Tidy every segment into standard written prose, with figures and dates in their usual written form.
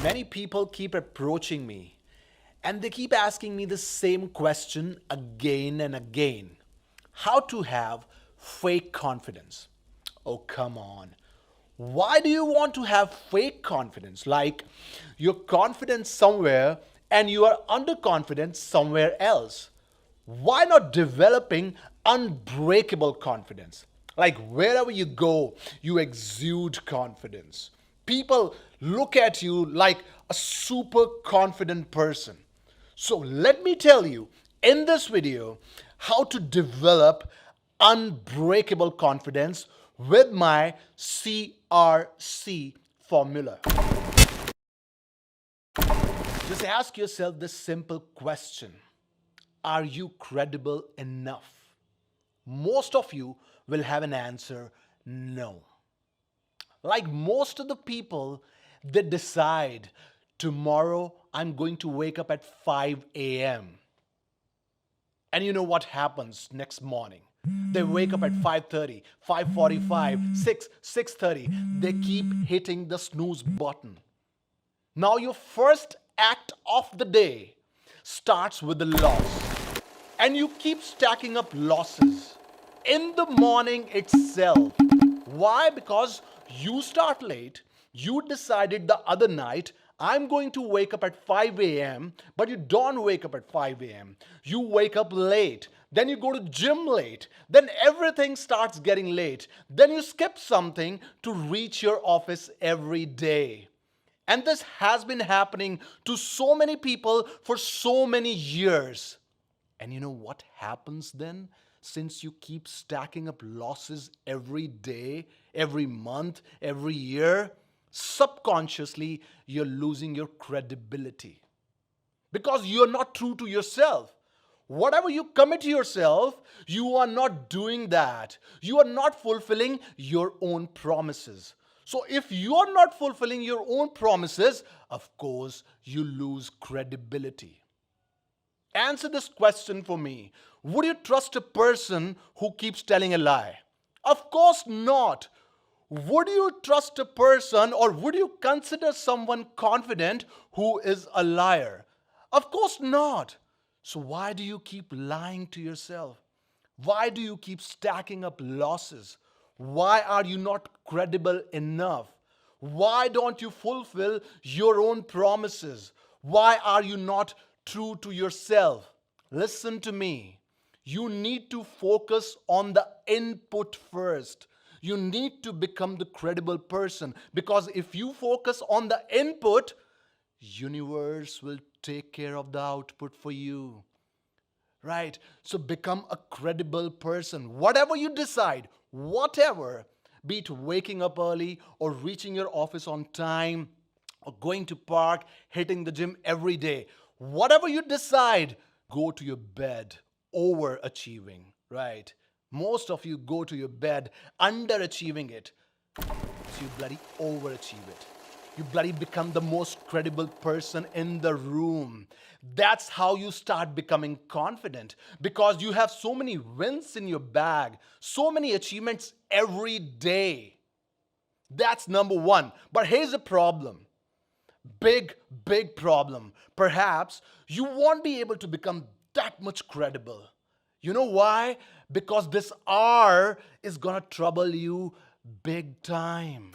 Many people keep approaching me and they keep asking me the same question again and again. How to have fake confidence? Oh, come on. Why do you want to have fake confidence? Like you're confident somewhere and you are underconfident somewhere else. Why not developing unbreakable confidence? Like wherever you go, you exude confidence. People look at you like a super confident person. So let me tell you in this video how to develop unbreakable confidence with my CRC formula. Just ask yourself this simple question. Are you credible enough? Most of you will have an answer no. Like most of the people, they decide tomorrow I'm going to wake up at 5 a.m. And you know what happens next morning? They wake up at 5:30, 5:45, 6, 6:30. They keep hitting the snooze button. Now your first act of the day starts with a loss. And you keep stacking up losses in the morning itself. Why? Because you start late. You decided the other night, I'm going to wake up at 5 a.m., but you don't wake up at 5 a.m. You wake up late. Then you go to gym late. Then everything starts getting late. Then you skip something to reach your office every day. And this has been happening to so many people for so many years. And you know what happens then? Since you keep stacking up losses every day, every month, every year, subconsciously you're losing your credibility. Because you're not true to yourself. Whatever you commit to yourself, you are not doing that. You are not fulfilling your own promises. So if you're not fulfilling your own promises, of course, you lose credibility. Answer this question for me. Would you trust a person who keeps telling a lie? Of course not. Would you trust a person or would you consider someone confident who is a liar? Of course not. So why do you keep lying to yourself? Why do you keep stacking up losses? Why are you not credible enough? Why don't you fulfill your own promises? Why are you not true to yourself? Listen to me. You need to focus on the input first. You need to become the credible person because if you focus on the input, universe will take care of the output for you. Right? So become a credible person. Whatever you decide, whatever, be it waking up early or reaching your office on time or going to park, hitting the gym every day. Whatever you decide, go to your bed overachieving, right? Most of you go to your bed underachieving it. So you bloody overachieve it. You bloody become the most credible person in the room. That's how you start becoming confident because you have so many wins in your bag, so many achievements every day. That's number one. But here's a problem. Big problem. Perhaps you won't be able to become that much credible. You know why? Because this R is gonna trouble you big time.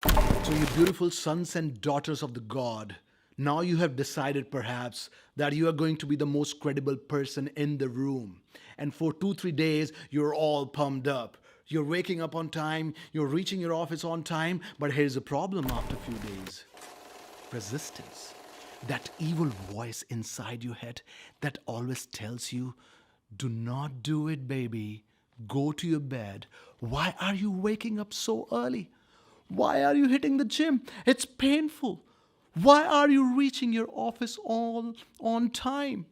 So you beautiful sons and daughters of the God, now you have decided perhaps that you are going to be the most credible person in the room. And for 2-3 days, you're all pumped up. You're waking up on time, you're reaching your office on time, but here's a problem after a few days. Resistance. That evil voice inside your head that always tells you, do not do it, baby. Go to your bed. Why are you waking up so early? Why are you hitting the gym? It's painful. Why are you reaching your office all on time?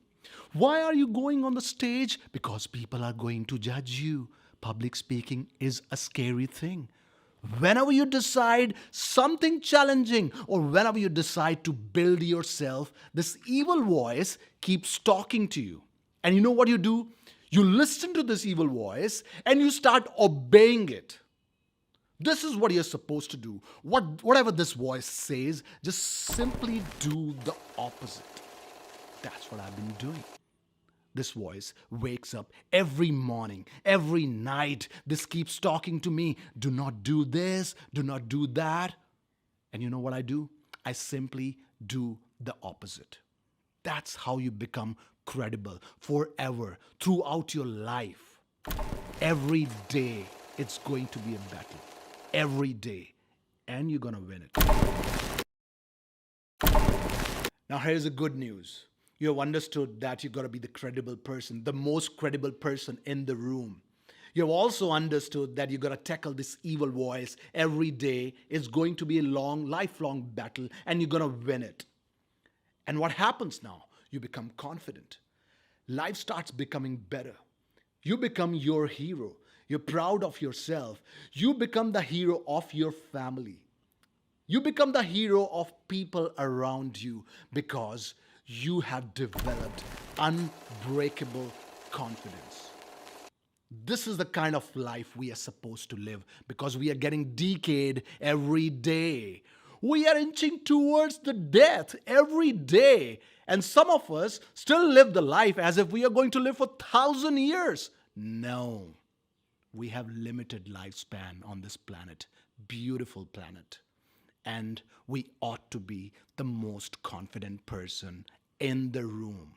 Why are you going on the stage? Because people are going to judge you. Public speaking is a scary thing. Whenever you decide something challenging or whenever you decide to build yourself, this evil voice keeps talking to you. And you know what you do? You listen to this evil voice and you start obeying it. This is what you're supposed to do. Whatever this voice says, just simply do the opposite. That's what I've been doing. This voice wakes up every morning, every night. This keeps talking to me. Do not do this, do not do that. And you know what I do? I simply do the opposite. That's how you become credible forever, throughout your life. Every day, it's going to be a battle. Every day. And you're going to win it. Now, here's the good news. You have understood that you've got to be the credible person, the most credible person in the room. You have also understood that you've got to tackle this evil voice every day. It's going to be a long, lifelong battle, and you're going to win it. And what happens now? You become confident. Life starts becoming better. You become your hero. You're proud of yourself. You become the hero of your family. You become the hero of people around you because you have developed unbreakable confidence. This is the kind of life we are supposed to live because we are getting decayed every day. We are inching towards the death every day. And some of us still live the life as if we are going to live for 1,000 years. No. We have limited lifespan on this planet, beautiful planet. And we ought to be the most confident person in the room.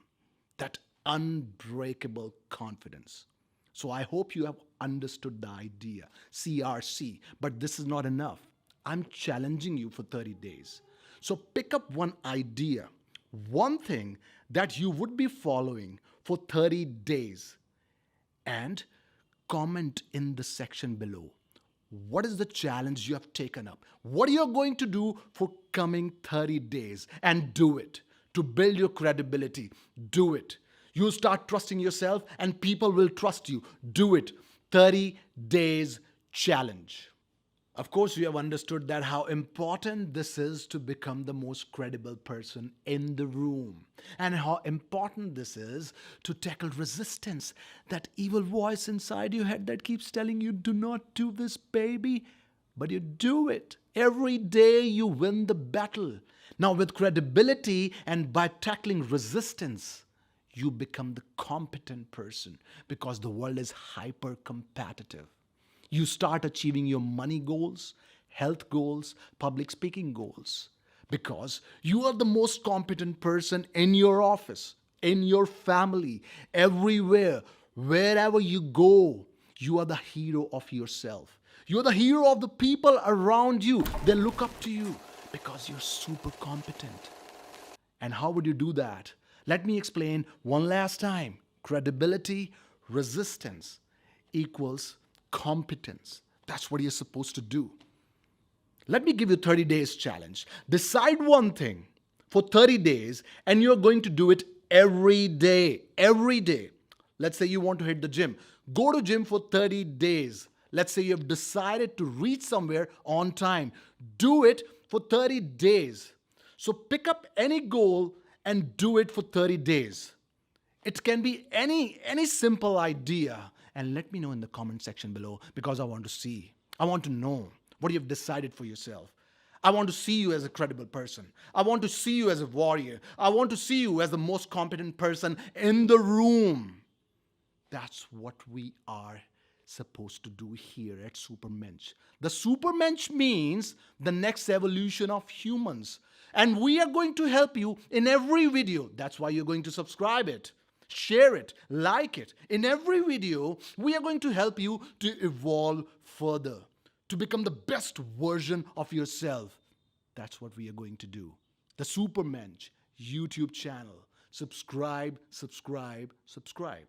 That unbreakable confidence. So I hope you have understood the idea, CRC. But this is not enough. I'm challenging you for 30 days. So pick up one idea, one thing that you would be following for 30 days and comment in the section below. What is the challenge you have taken up? What are you going to do for coming 30 days? And do it. To build your credibility, do it. You start trusting yourself and people will trust you. Do it. 30 days challenge. Of course, you have understood that how important this is to become the most credible person in the room. And how important this is to tackle resistance. That evil voice inside your head that keeps telling you, do not do this, baby. But you do it. Every day you win the battle. Now with credibility and by tackling resistance, you become the competent person because the world is hyper competitive. You start achieving your money goals, health goals, public speaking goals because you are the most competent person in your office, in your family, everywhere, wherever you go. You are the hero of yourself. You are the hero of the people around you. They look up to you because you're super competent. And how would you do that? Let me explain one last time. Credibility, resistance equals competence. That's what you're supposed to do. Let me give you 30 days challenge. Decide one thing for 30 days and you're going to do it every day. Every day. Let's say you want to hit the gym. Go to gym for 30 days. Let's say you've decided to reach somewhere on time. Do it for 30 days. So pick up any goal and do it for 30 days. It can be any simple idea. And let me know in the comment section below because I want to see. I want to know what you've decided for yourself. I want to see you as a credible person. I want to see you as a warrior. I want to see you as the most competent person in the room. That's what we are supposed to do here at Supermensch. The Supermensch means the next evolution of humans. And we are going to help you in every video. That's why you're going to subscribe it. Share it, like it. In every video, we are going to help you to evolve further, to become the best version of yourself. That's what we are going to do. The Supermensch YouTube channel. Subscribe, subscribe, subscribe.